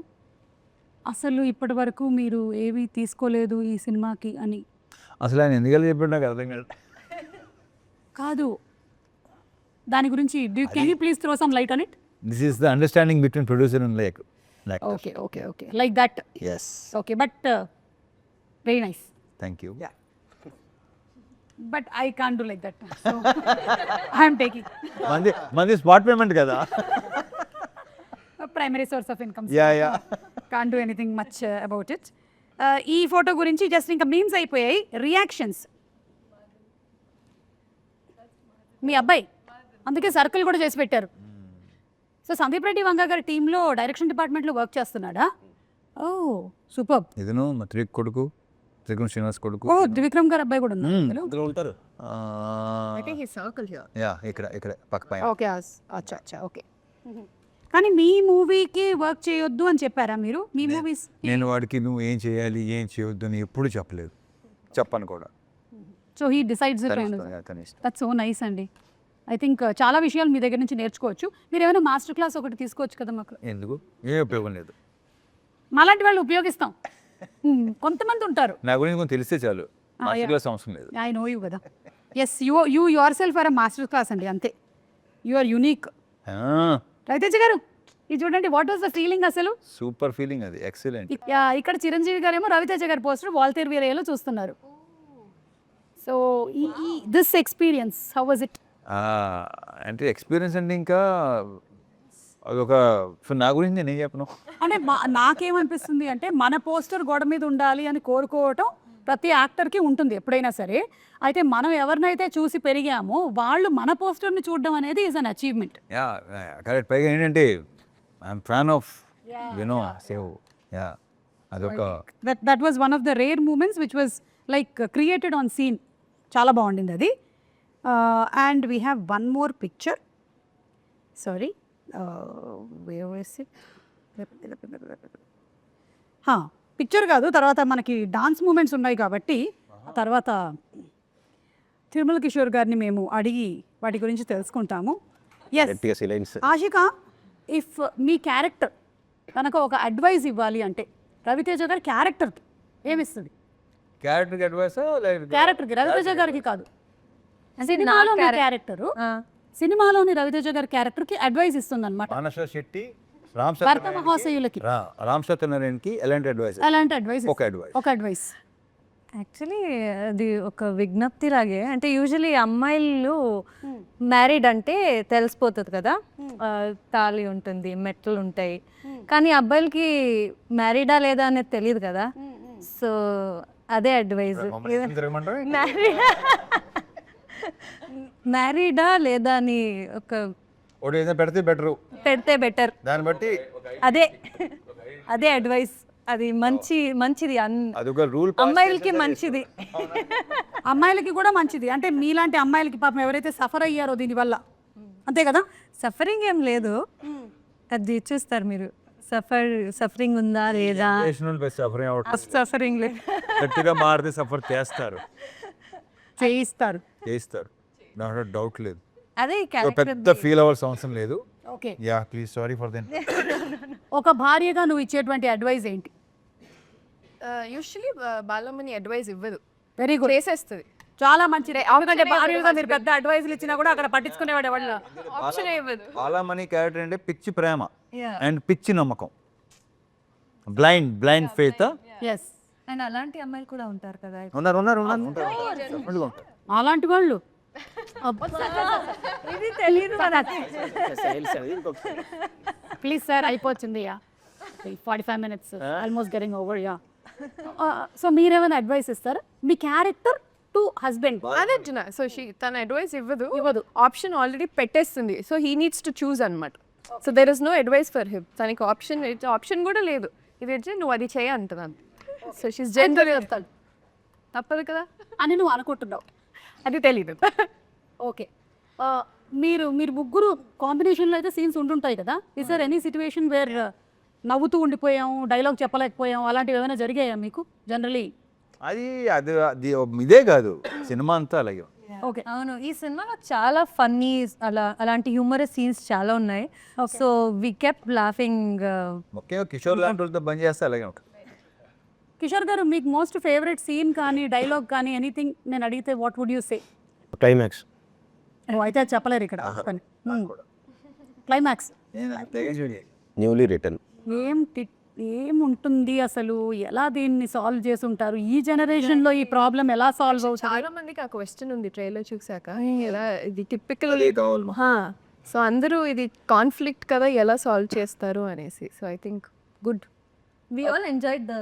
అసలు ఇప్పటి వరకు మీరు ఏవి తీసుకోలేదు ఈ సినిమాకి అని. అసలు ఆయన ఎందుకలా చెప్పాడు నాకు అర్థం కాదు. కాదు, దాని గురించి can you please throw some light on it? This is the understanding between producer and like okay okay okay like that. Yes, okay but very nice. Thank you. But I can't do like that. So I'm taking మంది spot payment కదా. Primary source of income. Yeah. Can't do anything much about it. ఈ photo గురించి just ఇంకా memes అయిపోయాయి. Reactions. మీ అబ్బాయి అందుకే circle కూడా చేసి పెట్టారు. సో సందీప్ రెడ్డి వంగ గారి టీంలో డైరెక్షన్ డిపార్ట్మెంట్లో వర్క్ చేస్తున్నాడా? ఓ సూపర్. ఇదను మా కొడుకు త్రిగుణ్ శ్రీనివాస్ కొడుకు. ఓ త్రివిక్రమ్ గారు అబ్బాయి కూడా ఉన్నారు. అందులో ఉంటారు. యా, ఇక్కడ పక్క పైన. ఓకే అచ్చా అచ్చా ఓకే. కానీ మీ మూవీకి వర్క్ చేయొద్దు అని చెప్పారా మీరు? మీ మూవీస్ నేను వాడికి నువ్వు ఏం చేయాలి ఏం చేయొద్దు అని ఎప్పుడు చెప్పలేదు, చెప్పను కూడా. So he decides it. That's so nice అండి. ఐ థింక్ చాలా విషయాలు మీ దగ్గర నుంచి నేర్చుకోవచ్చు. మీరు ఏమైనా మాస్టర్ క్లాస్ ఒకటి తీసుకోవచ్చు కదా మాకు. ఎందుకు, ఏ ఉపయోగం లేదు. మాలాంటి వాళ్ళు ఉపయోగిస్తాం. కొంతమంది ఉంటారు. నా గురించి కొంచెం తెలిస్తే చాలు, మాస్టర్ క్లాస్ అవసరం లేదు. ఐ నో యూ కదా. Yes you yourself are master class అండి, అంతే. You are unique. రవితేజ గారు ఇది చూడండి, వాట్ వాస్ ద ఫీలింగ్ అసలు? సూపర్ ఫీలింగ్, అది ఎక్సలెంట్. ఇక్కడ చిరంజీవి గారేమో రవితేజ గారి పోస్టర్ వాల్తేర్ వీరయ్యలో చూస్తున్నారు. So this experience how was it? అంటే ఎక్స్పీరియన్స్ అంటే ఇంకా అదొక, నా గురించి నేను ఏం చెప్పను. అంటే నాకేమనిపిస్తుంది అంటే మన పోస్టర్ గోడ మీద ఉండాలి అని కోరుకోవటం ప్రతి యాక్టర్కి ఉంటుంది ఎప్పుడైనా సరే. అయితే మనం ఎవరినైతే చూసి పెరిగామో వాళ్ళు మన పోస్టర్ని చూడడం అనేది is an achievement. Yeah correct. పైగా ఏంటంటే I'm fan of save. Yeah, అదొక that was one of the rare moments which was like created on scene. చాలా బాగుండింది అది. And we have one more picture. Sorry, picture కాదు, తర్వాత మనకి dance moments ఉన్నాయి కాబట్టి తర్వాత తిరుమల కిషోర్ గారిని మేము అడిగి వాటి గురించి తెలుసుకుంటాము. ఎస్ ఆషిక, ఇఫ్ మీ క్యారెక్టర్ కనుక ఒక అడ్వైస్ ఇవ్వాలి అంటే రవితేజ గారి క్యారెక్టర్కి ఏమిస్తుంది? క్యారెక్టర్కి అడ్వైస్, క్యారెక్టర్కి, రవితేజ గారికి కాదు, సినిమాలోని క్యారెక్టర్, సినిమాలోని రవితేజ గారి క్యారెక్టర్కి అడ్వైస్ ఇస్తుంది అనమాట. మానస శెట్టి, భర్త మహాశయులకి, రామ్ సత్యనారాయణకి ఎలాంటి అడ్వైస్? అలాంటి అడ్వైస్, ఒక అడ్వైస్. యాక్చువల్లీ అది ఒక విజ్ఞప్తి లాగే. అంటే యూజువలీ అమ్మాయిలు మ్యారీడ్ అంటే తెలిసిపోతుంది కదా, తాళి ఉంటుంది, మెట్లు ఉంటాయి. కానీ అబ్బాయిలకి మ్యారీడా లేదా అనేది తెలియదు కదా. సో అదే అడ్వైజ్. మ్యారీడా లేదా అని ఒక పెడితే బెటర్, దాన్ని బట్టి అదే అడ్వైస్. అది మంచిది రూల్, అమ్మాయిలకి మంచిది, అమ్మాయిలకి కూడా మంచిది. అంటే మీలాంటి అమ్మాయిలకి పాపం ఎవరైతే సఫర్ అయ్యారో దీనివల్ల, అంతే కదా. సఫరింగ్ ఏం లేదు, అది చూస్తారు మీరు. సఫరింగ్ ఉందా లేదా? సఫరింగ్ లేదు, గట్టిగా మారితే సఫర్ చేయిస్తారు, దాంట్లో డౌట్ లేదు. అదే పెద్ద ఫీల్ అవ్వాల్సిన అవసరం లేదు. Okay, yeah please, sorry for then. ఒక భార్యగా నువ్వు ఇచ్చేటువంటి అడ్వైస్ ఏంటి? యూజువలీ బాలమ్మని అడ్వైస్ ఇవ్వదు, వెరీ గుడ్, చేసేస్తుంది. చాలా మంచిదే. ఎందుకంటే భార్యగా మీరు పెద్ద అడ్వైస్లు ఇచ్చినా కూడా అక్కడ పట్టించుకునేవాడు ఎవరు? ఆప్షన్ ఇవ్వదు. బాలమణి క్యారెక్టర్ అంటే పిచ్చి ప్రేమ అండ్ పిచ్చి నమ్మకం, బ్లైండ్ ఫెయిత్. ఎస్, అండ్ అలాంటి అమ్మాయిలు కూడా ఉంటారు కదా. ఉన్నారు. అలాంటి వాళ్ళు ఇది తెలియదు కదా. ప్లీజ్ సార్, అయిపోతుంది. 45 minutes almost getting over. Yeah, so మీరేమైనా అడ్వైస్ ఇస్తారా మీ క్యారెక్టర్ టు హస్బెండ్? అదే అంటున్నా. సో తన అడ్వైస్ ఇవ్వదు, ఆప్షన్ ఆల్రెడీ పెట్టేస్తుంది. So he needs to choose అనమాట. So there is no advice for him. తనకి ఆప్షన్ కూడా లేదు. ఇది వచ్చి నువ్వు అది చేయ అంటున్నాను. సో షీస్ జనరల్ చెప్తాను, తప్పదు కదా అని నువ్వు అనుకుంటున్నావు, అది తెలీదు. ఓకే, మీరు ముగ్గురు కాంబినేషన్లో అయితే సీన్స్ ఉంటుంటాయి కదా. Is there any situation where నవ్వుతూ ఉండిపోయాం, డైలాగ్ చెప్పలేకపోయాం, అలాంటివి ఏమైనా జరిగాయా మీకు జనరలీ? అది ఇదే కాదు, సినిమా అంతా అలాగే. ఓకే, అవును, ఈ సినిమాలో చాలా ఫన్నీ అలాంటి హ్యూమరస్ సీన్స్ చాలా ఉన్నాయి. So we kept laughing. ముఖ్యంగా కిషోర్ లాంటి వాళ్ళతో బంద్ చేస్తే అలాగే ఉంటుంది. కిషోర్ గారు, మీకు మోస్ట్ ఫేవరెట్ సీన్ కానీ డైలాగ్ కానీ ఎనీథింగ్ నేను అడిగితే what would you say? Climax. అయితే అది చెప్పలేరు ఇక్కడ క్లైమాక్స్ న్యూలీ రిటర్న్. ఏముంటుంది అసలు, ఎలా దీన్ని సాల్వ్ చేసి ఉంటారు, ఈ జనరేషన్ లో ఈ ప్రాబ్లం ఎలా సాల్వ్ అవుతుంది? చాలా మందికి ఆ క్వశ్చన్ ఉంది ట్రైలర్ చూసాక, ఎలా ఇది టిపికల్. సో అందరూ ఇది కాన్ఫ్లిక్ట్ కదా, ఎలా సాల్వ్ చేస్తారు అనేసి. So I think good. We all enjoyed the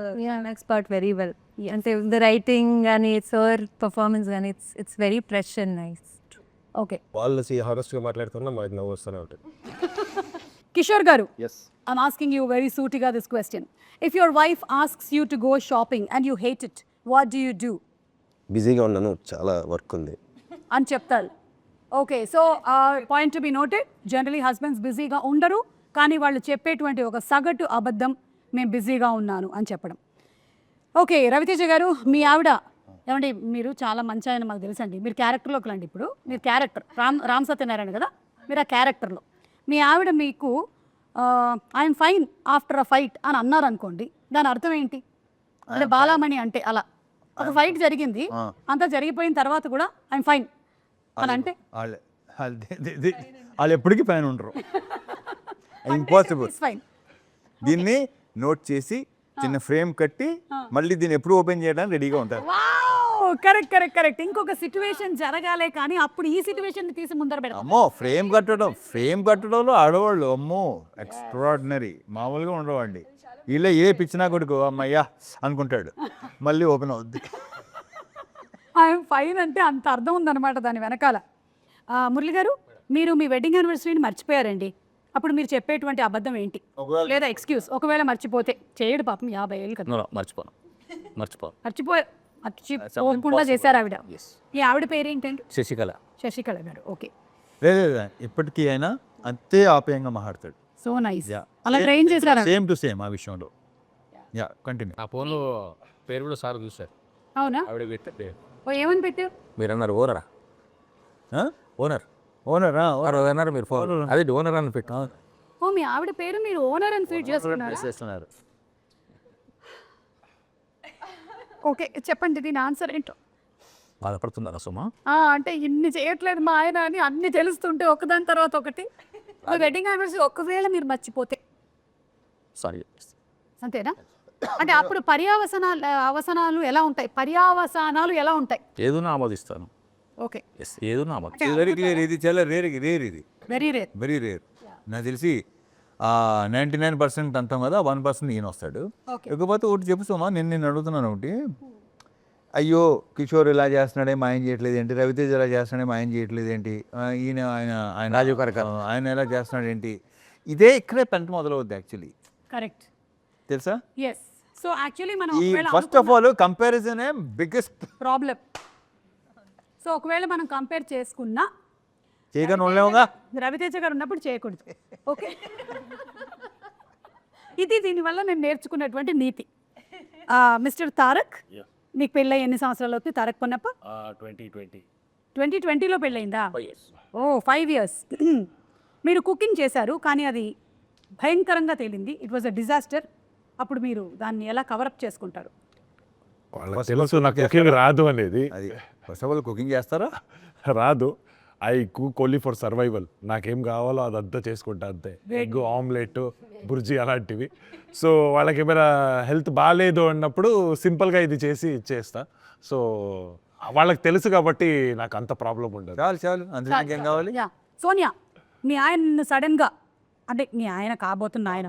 next part very well. And the writing and sir performance కానీ it's very fresh and nice. Okay, వాళ్ళు హానెస్ట్గా మాట్లాడుతున్నా మాకు నవ్వు వస్తూనే ఉంటుంది. కిషోర్ గారు, I'm asking you very సూటిగా this question. If your wife asks you to go shopping and you hate it, what do you do? బిజీగా ఉన్నాను, చాలా వర్క్ ఉంది అని చెప్తారు. Okay, so point to be noted. Generally husbands బిజీగా ఉండరు, కానీ వాళ్ళు చెప్పేటువంటి ఒక సగటు అబద్ధం, మేము బిజీగా ఉన్నాను అని చెప్పడం. ఓకే, రవితేజ గారు, మీ ఆవిడ ఏమండి, మీరు చాలా మంచి ఆయన మాకు తెలుసండి, మీరు క్యారెక్టర్లోకి రండి. ఇప్పుడు మీరు క్యారెక్టర్ రామ్ సత్యనారాయణ కదా, మీరు ఆ క్యారెక్టర్లో మీ ఆవిడ మీకు I'm fine after a fight అని అన్నారు అనుకోండి, దాని అర్థం ఏంటి? అంటే బాలామణి అంటే అలా ఒక ఫైట్ జరిగింది, అంతా జరిగిపోయిన తర్వాత కూడా ఐఎమ్ ఫైన్ అని అంటే వాళ్ళు ఎప్పటికీ పైన ఉండరు. ఇంపాసిబుల్. ఫైన్. దీన్ని నోట్ చేసి చిన్న ఫ్రేమ్ కట్టి మళ్ళీ దీన్ని ఎప్పుడు ఓపెన్ చేయడానికి రెడీగా ఉంటారు. Correct correct correct. ఇంకొక సిచ్యువేషన్ జరగాలే కానీ అప్పుడు ఈ సిచ్యువేషన్ తీసి ముందర పెడతాం. అమ్మో, ఫ్రేమ్ కట్టడంలో ఆడవాళ్ళు అమ్మో ఎక్స్ట్రాడినరీ, మామూలుగా ఉండవండి. వీళ్ళే ఏ పిచ్చినా కొడుకు అమ్మయ్యా అనుకుంటాడు, మళ్ళీ ఓపెన్ అవుద్ది. ఐఎమ్ ఫైన్ అంటే అంత అర్థం ఉందన్నమాట దాని వెనకాల. మురళి గారు, మీరు మీ వెడ్డింగ్ యానివర్సరీని మర్చిపోయారండి, అప్పుడు మీరు చెప్పేటువంటి అబద్ధం ఏంటి, లేదా ఎక్స్క్యూజ్? ఒకవేళ మర్చిపోతే చేయడు పాపం, 50 ఏళ్ళు కదా. మర్చిపోకుండా చేశారు ఆవిడ. ఈ ఆవిడ పేరు ఏంటండి? శశికళ గారు. ఓకే, లేదా ఇప్పటికీ అయినా అంతే ఆప్యాయంగా మాట్లాడతాడు. So nice. అలా ట్రైన్ చేశారు. సేమ్ టు సేమ్ ఆ విషయంలో. Yeah, continue. ఆ ఫోన్లో పేరు కూడా సార్ చూసారు. అవునా? ఆవిడ పెట్టే ఓ, ఏమని పెట్టారు? మీరు అన్నారు ఓనరా? ఓనర్ ఓనరా? అన్నారు మీరు ఫోన్, అదే ఓనర్ అని పెట్టు. ఓ, మీ ఆవిడ పేరు మీరు ఓనర్ అని ఫీడ్ చేసుకున్నారు. ఓకే, చెప్పండి దీని ఆన్సర్ ఏంటో. బాధపడుతున్నారా సుమా? అంటే ఇన్ని చేయట్లేదు మా ఆయన అని అన్ని తెలుస్తుంటే ఒకదాని తర్వాత ఒకటి. వెడ్డింగ్ యానివర్సరీ ఒకవేళ మీరు మర్చిపోతే సారీ, అంతేనా? అంటే అప్పుడు అవసనాలు ఎలా ఉంటాయి? పర్యావసానాలు ఎలా ఉంటాయి? ఏదైనా ఆమోదిస్తాను. ఓకే, ఏదైనా ఆమోదిస్తాను. Very clear. ఇది చాలా రేర్ ఇది. Very rare. నాకు తెలిసి 99% అంటాం కదా, 1% ఈయన వస్తాడు. ఇకపోతే ఒకటి చెప్పుతామా, నేను అడుగుతున్నాను ఒకటి. అయ్యో కిషోర్ ఇలా చేస్తున్నాడే మా ఆయన చేయట్లేదు ఏంటి, రవితేజ ఇలా చేస్తున్నాడే మా ఆయన చేయట్లేదు ఏంటి, ఆయన రాజీవ్ కనకాల ఆయన ఎలా చేస్తున్నాడు ఏంటి, ఇదే ఇక్కడే పెంట మొదలవుద్ది యాక్చువల్లీ. కరెక్ట్, తెలుసా? ఎస్. సో యాక్చువల్లీ మనం ఈ first of all comparison biggest problem. So ఒకవేళ మనం కంపేర్ చేసుకున్నా చేయగానే ఉండలేముగా, రవితేజ గారు ఉన్నప్పుడు చేయకూడదు. ఓకే, ఇది దీనివల్ల నేను నేర్చుకున్నటువంటి నీతి. మిస్టర్ తారక్, నీకు పెళ్ళై ఎన్ని సంవత్సరాలు అవుతుంది? తారక్ పొన్నప్ప 2020లో పెళ్ళయిందా? ఓ, 5 years. మీరు కుకింగ్ చేశారు, కానీ అది భయంకరంగా తేలింది, ఇట్ వాజ్ అ డిజాస్టర్. అప్పుడు మీరు దాన్ని ఎలా కవరప్ చేసుకుంటారు? వాళ్ళకి తెలుసు నాకు కుకింగ్ రాదు అనేది. అది ఫస్ట్ ఆఫ్ ఆల్ కుకింగ్ చేస్తారా? రాదు. I cook only for survival. నాకేం కావాలో అదంతా చేసుకుంటా అంతే. ఎగ్ ఆమ్లెట్, బుర్జీ అలాంటివి. సో వాళ్ళకి ఏమైనా హెల్త్ బాగాలేదు అన్నప్పుడు సింపుల్గా ఇది చేసి ఇచ్చేస్తా. సో వాళ్ళకి తెలుసు కాబట్టి నాకు అంత ప్రాబ్లం ఉండదు. చాలు అంతే, ఇంకేం కావాలి? సోనియా, మీ ఆయన సడన్గా, అంటే మీ ఆయన కాబోతున్న ఆయన,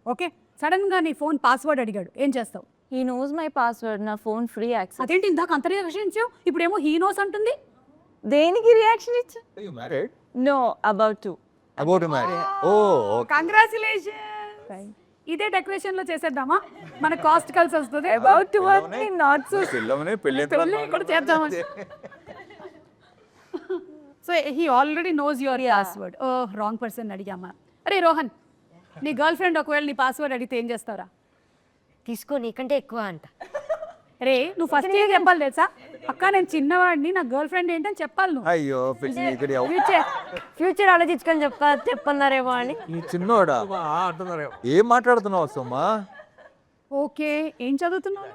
ఓకే, సడన్గా నీ ఫోన్ పాస్వర్డ్ అడిగాడు, ఏం చేస్తావు? హీ నోస్ మై పాస్వర్డ్, నా ఫోన్ ఫ్రీ యాక్సెస్. అదేంటి ఇందాక అంత రియాక్షన్ ఇచ్చావు, ఇప్పుడేమో హీ నోస్ అంటుంది? దేనికి రియాక్షన్ ఇచ్చా? You married? No, about to. About to marry. Oh, congratulation. ఇదే డెకరేషన్ లో చేసేద్దామా, మన కాస్ట్ కలిసి వస్తుంది. అబౌట్ టు అంటే నాట్ సో. పెళ్ళి కూడా చేద్దామా? So he already knows your password. Oh, wrong person అడిగామా? అరే రోహన్, నీ గర్ల్ ఫ్రెండ్ ఒకవేళ నీ పాస్వర్డ్ అడిగితే ఏం చేస్తారా? తీసుకో, నీకంటే ఎక్కువ అంట. రే, నువ్వు ఫస్ట్ ఏం చెప్పాలి తెలుసా? అక్క నేను చిన్నవాడిని, నా గర్ల్ ఫ్రెండ్ ఏంటని చెప్పాలి నువ్వు. అయ్యో ఇక్కడ ఫ్యూచర్ ఆలోచించుకొని చెప్పన్నారేమో అని. ఈ చిన్నోడా ఏం మాట్లాడుతున్నావు సోమా? ఓకే, ఏం చదువుతున్నావు?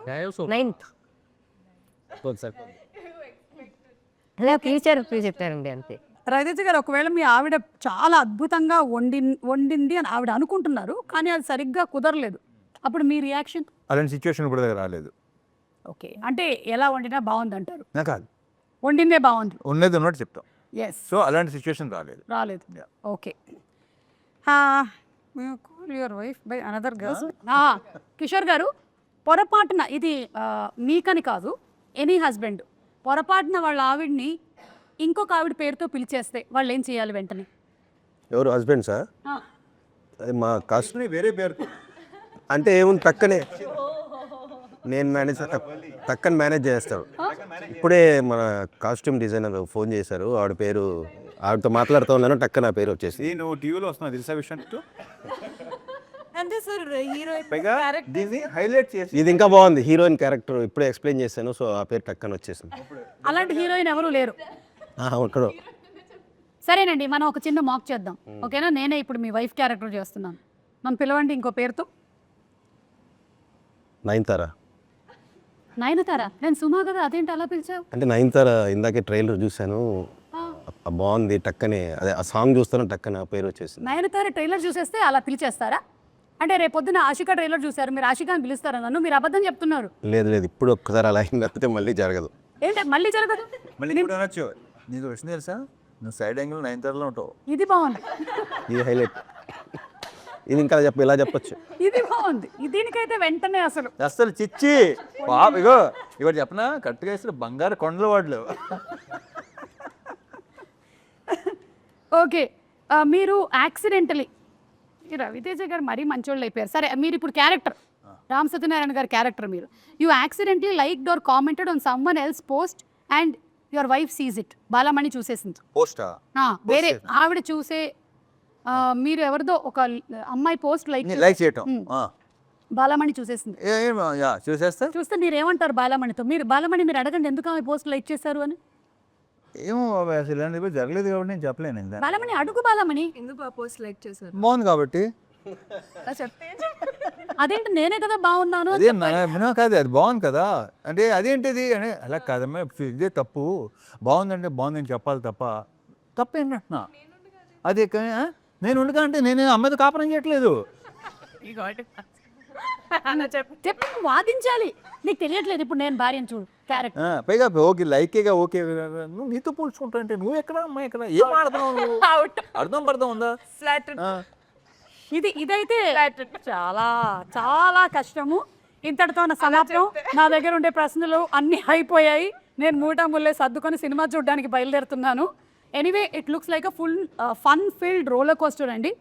9th. అలా ఫ్యూచర్ చెప్పారండి అంతే. రవితేజ గారు ఒకవేళ మీ ఆవిడ చాలా అద్భుతంగా వండింది అని ఆవిడ అనుకుంటున్నారు, కానీ అది సరిగ్గా కుదరలేదు, అప్పుడు మీ రియాక్షన్? అలాంటి సిచ్యువేషన్ ఇప్పుడు దగ్గర రాలేదు. ఓకే, అంటే ఎలా వండినా బాగుంది అంటారు, నా కాదు, వండిందే బాగుంది, ఉన్నది ఉన్నట్టు చెప్తాం. ఎస్, సో అలాంటి సిచ్యువేషన్ రాలేదు. రాలేదు. Yeah. Okay, your wife by another girls. Kishore గారు, పొరపాటున ఇది మీకని కాదు, ఎనీ హస్బెండ్ పొరపాటున వాళ్ళ ఆవిడ్ని ఇంకొక ఆవిడ పేరుతో పిలిచేస్తే వాళ్ళు ఏం చేయాలి వెంటనే? ఎవరు హస్బెండ్సా? అది మా కాస్ట్ వేరే పేరు అంటే ఏముంది, టక్కనే నేను మేనేజ్ టక్కని మేనేజ్ చేస్తాడు. ఇప్పుడే మన కాస్ట్యూమ్ డిజైనర్ ఫోన్ చేశారు, ఆవిడ పేరు, ఆవిడతో మాట్లాడుతూ ఉన్నాను, టక్క నా పేరు వచ్చేసి. నువ్వు టీవీలో వస్తున్నావు తెలుసా విషయం? అంటే సార్ హీరో పైగా దీన్ని హైలైట్ చేసి ఇది ఇంకా బాగుంది, హీరోయిన్ క్యారెక్టర్ ఇప్పుడే ఎక్స్ప్లెయిన్ చేశాను, సో ఆ పేరు టక్కని వచ్చేసింది. అలాంటి హీరోయిన్ ఎవరు లేరు. ఇక్కడ సరేనండి, మనం ఒక చిన్న మాక్ చేద్దాం, ఓకేనా? నేనే ఇప్పుడు మీ వైఫ్ క్యారెక్టర్ చేస్తున్నాను, నన్ను పిలవండి ఇంకో పేరుతో. నయనతార. నయనతార? నేను సుమా కదా, అదేంటి అలా పిలిచావు? అంటే నయనతార ఇందాకే ట్రైలర్ చూశాను, బాగుంది, టక్కనే అదే ఆ సాంగ్ చూస్తాను, టక్కనే ఆ పేరు వచ్చేసింది. నయనతార ట్రైలర్ చూసేస్తే అలా పిలిచేస్తారా? అంటే రేపొద్దున ఆషికా ట్రైలర్ చూసారు, మీరు ఆషికాని పిలుస్తారా నన్ను? మీరు అబద్ధం చెప్తున్నారు. లేదు లేదు, ఇప్పుడు ఒక్కసారి అలా అయింది, తప్పితే మళ్ళీ జరగదు. ఏంటి మళ్ళీ జరగదు? మళ్ళీ ఇప్పుడు అనొచ్చు, నీకు విషయం తెలుసా, నువ్వు సైడ్ యాంగిల్ 9 ఉంటావు. ఇది బాగుంది, ఇది హైలైట్, ఇది ఇంకా ఇలా చెప్పొచ్చు. ఇది బాగుంది, దీనికైతే వెంటనే అసలు చిచ్చి పాప, ఇగో ఇవాడు చెప్పనా, కరెక్ట్గా ఇస్తారు బంగారు కొండల వాడులు. ఓకే, మీరు యాక్సిడెంటలీ, రవితేజ గారు మరీ మంచోళ్ళు అయిపోయారు. సరే, మీరు ఇప్పుడు క్యారెక్టర్ రామ్ సత్యనారాయణ గారి క్యారెక్టర్, మీరు you accidentally liked or commented on someone else post and your wife sees it. Balamani చూసేసింది. పోస్టా? వేరే ఆవిడ చూసే, మీరు ఎవరిదో ఒక అమ్మాయి పోస్ట్ లైక్ చేయటం బాలమణి చూసేసింది. చూసేస్తా. చూస్తే మీరు ఏమంటారు బాలమణితో? బాలమణి మీరు అడగండి, ఎందుకు ఆమె పోస్ట్ లైక్ చేశారు అని. ఏమో అసలు ఇలాంటి జరగలేదు కాబట్టి నేను చెప్పలేను. బాలమణి అడుగు, బాలమణి ఎందుకు ఆ పోస్ట్ లైక్ చేశారు? బాగుంది కాబట్టి. అదేంటి, నేనే కదా బాగున్నాను. అదే కాదు, అది బాగుంది కదా అంటే అదేంటిది అని, అలా కాదమ్మా, ఇదే తప్పు, బాగుందంటే బాగుందని చెప్పాలి తప్ప తప్పేంటంటున్నా. అదే నేను ఉండగా అంటే నేను అమ్మాయితో కాపురం చేయట్లేదు. చెప్పి వాదించాలి, నీకు తెలియట్లేదు. ఇప్పుడు నేను భార్యను చూడు క్యారెక్టర్, పైగా ఓకే లైకేగా ఓకే, నువ్వు నీతో పోల్చుకుంటా అంటే నువ్వు ఎక్కడ అమ్మాయి ఎక్కడ, ఏం ఆడుతున్నావు, అర్థం పడతాం ఉందా? ఇదైతే చాలా చాలా కష్టము. ఇంతటితో నా సమాప్తం. నా దగ్గర ఉండే ప్రశ్నలు అన్నీ అయిపోయాయి. నేను మూటా ముల్లే సర్దుకొని సినిమా చూడడానికి బయలుదేరుతున్నాను. Anyway, it looks like a full fun field roller coaster అండి.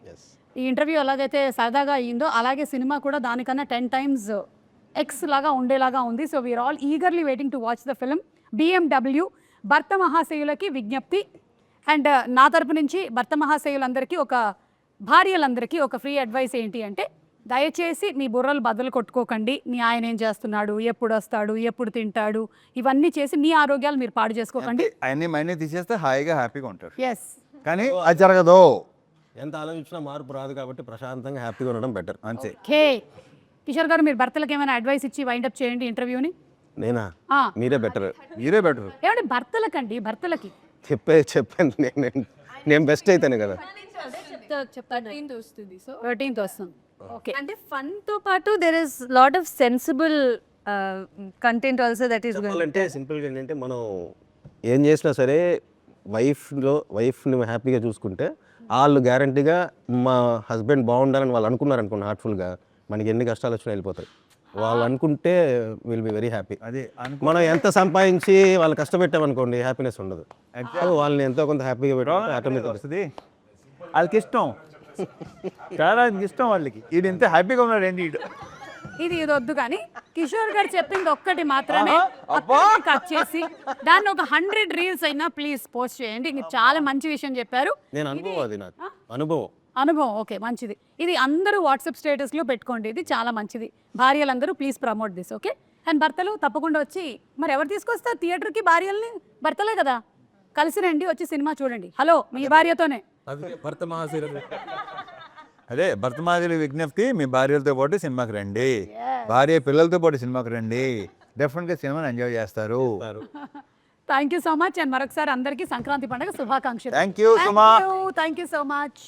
ఈ ఇంటర్వ్యూ ఎలాగైతే సరదాగా అయ్యిందో అలాగే సినిమా కూడా దానికన్నా 10 times X లాగా ఉండేలాగా ఉంది. So we're all eagerly waiting to watch the film. BMW భర్త మహాశయులకి విజ్ఞప్తి, అండ్ నా తరపు నుంచి భర్త మహాశయులందరికీ, భార్యలందరికీ ఒక ఫ్రీ అడ్వైస్ ఏంటి అంటే, దయచేసి మీ బుర్రలు బద్దలు కొట్టుకోకండి. మీ ఆయన ఏం చేస్తున్నాడు, ఎప్పుడు వస్తాడు, ఎప్పుడు తింటాడు, ఇవన్నీ చేసి మీ ఆరోగ్యాలు మీరు పాడు చేసుకోకండి. అన్నీ తీసేస్తే హాయిగా హ్యాపీగా ఉంటారు. ఎస్, కానీ అది జరగదు. ఎంత ఆలోచించినా మార్పు రాదు కాబట్టి ప్రశాంతంగా హ్యాపీగా ఉండడం బెటర్ అంతే. ఓకే, కిషోర్ గారు మీరు భర్తలకు ఏమైనా అడ్వైస్ ఇచ్చి వైండప్ చేయండి ఇంటర్వ్యూని. నేనా? మీరే బెటర్. ఏమంటే భర్తలకండి, భర్తలకి చెప్పాను నేను బెస్ట్ అయితేనే కదా. 13th వస్తుంది. ఓకే, అంటే ఫన్ తో పాటు there is lot of sensible content also that is అంటే సింపుల్గా ఏంటంటే, మనం ఏం చేసినా సరే వైఫ్ని హ్యాపీగా చూసుకుంటే వాళ్ళు గ్యారంటీగా మా హస్బెండ్ బాగుండాలని వాళ్ళు అనుకున్నారు అనుకోండి, హార్ట్ఫుల్గా, మనకి ఎన్ని కష్టాలు వచ్చినా వెళ్ళిపోతాయి. వాళ్ళు అనుకుంటే విల్ బి వెరీ హ్యాపీ. అదే మనం ఎంత సంపాదించి వాళ్ళు కష్టపెట్టామనుకోండి, హ్యాపీనెస్ ఉండదు. వాళ్ళని ఎంతో కొంత హ్యాపీగా పెట్టి ఆటోమేటిక్ వస్తుంది. వాళ్ళకి ఇష్టం, చాలా ఇష్టం వాళ్ళకి. ఇది ఎంత హ్యాపీగా ఉన్నాడు ఏంటి. ఇది వద్దు కానీ కిషోర్ గారు చెప్పింది ఒక్కటి మాత్రమే కట్ చేసి దాన్ని ఒక 100 reels అయినా ప్లీజ్ పోస్ట్ చేయండి. ఇంక చాలా మంచి విషయం చెప్పారు. నేను అనుభవం. ఓకే, మంచిది. ఇది అందరూ వాట్సాప్ స్టేటస్లో పెట్టుకోండి, ఇది చాలా మంచిది. భార్యలందరూ please promote this. Okay, and భర్తలు తప్పకుండా వచ్చి, మరి ఎవరు తీసుకొస్తారు థియేటర్కి భార్యల్ని? భర్తలే కదా, కలిసి రండి, వచ్చి సినిమా చూడండి. హలో, మీ భార్యతోనే. భర్త మహాశైల అదే భర్త మహాశయుల విజ్ఞప్తి, మీ భార్యలతో పాటు సినిమాకి రండి, భార్య పిల్లలతో పాటు సినిమాకి రండి, డెఫినెట్గా సినిమాని ఎంజాయ్ చేస్తారు. Thank you so much and మరొకసారి అందరికీ సంక్రాంతి పండుగ శుభాకాంక్షలు thank you Suma. Thank you so much.